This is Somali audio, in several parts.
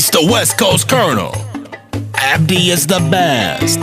He's the West Coast Colonel. Abdi is the best.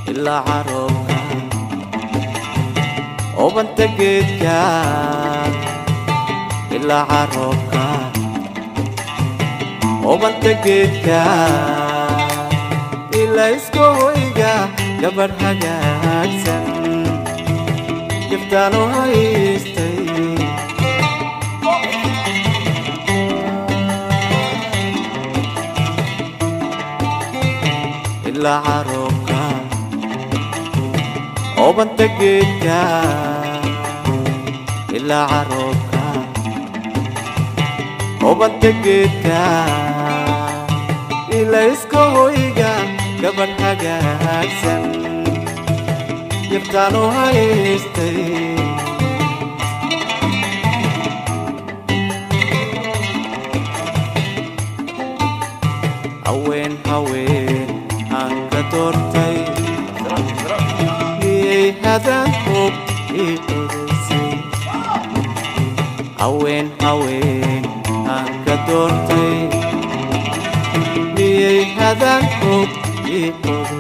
إلا عروقها وبنت جدك إلا عروقها وبنت جدك إلا إسكويجا جبر حاجات سن يفتانو هايستي إلا عروقها وبنت جدك إلا عروقها وبنت جدك إلا إسكويجا جبر حاجات سن يفتانو هايستي هوين هوين عنك تورتي هذا حب إيقظي هوين هوين عنك تورتي هذا حب إيقظي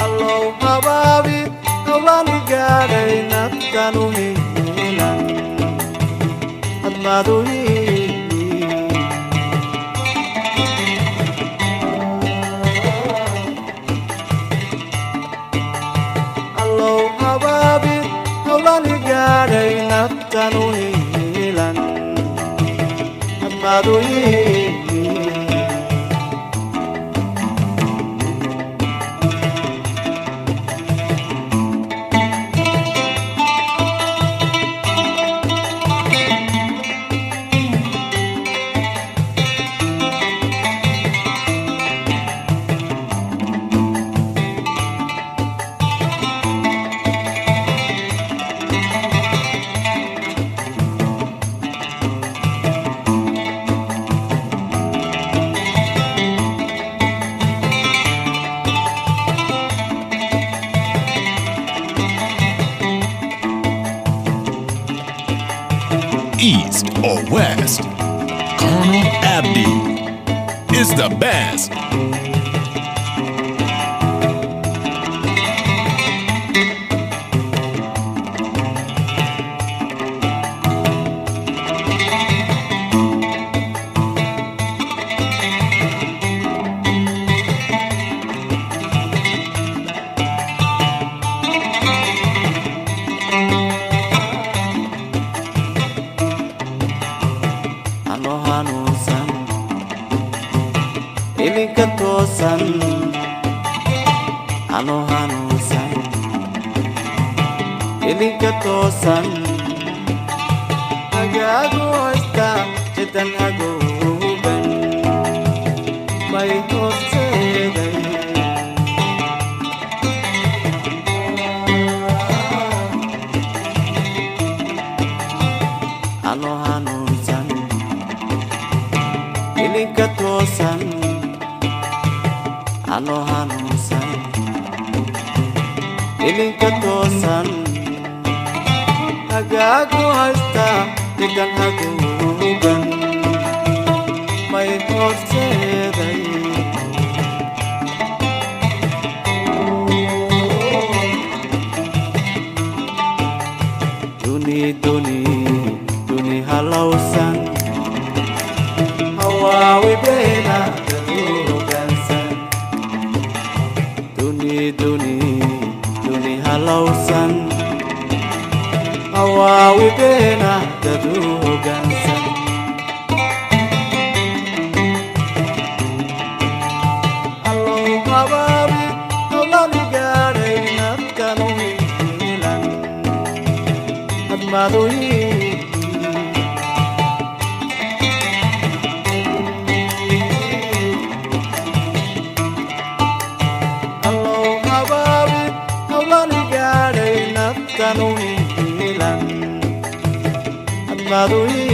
الله حبابي الله نقالي نتكنو هيلا أدمادو هيلا Gadai naftanu hilan amadu East or West, Colonel Abdi is the best. Ilinka tosan ano hanusan Ilinka tosan Agago esta Chitan aguban May hoseday Ano hanusan Ilinka tosan ano hanusan ilinka tosan agago hasta tigan hagugan may hoseday admadoyi allow habaabi hawlani gaadhay naftanu hiilan admadoyi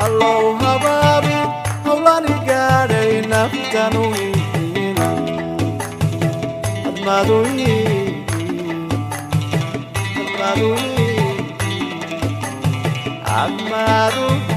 allow habaabi hawlani gaadhay naftanu hiilan admadoyi admadoyi admadoyi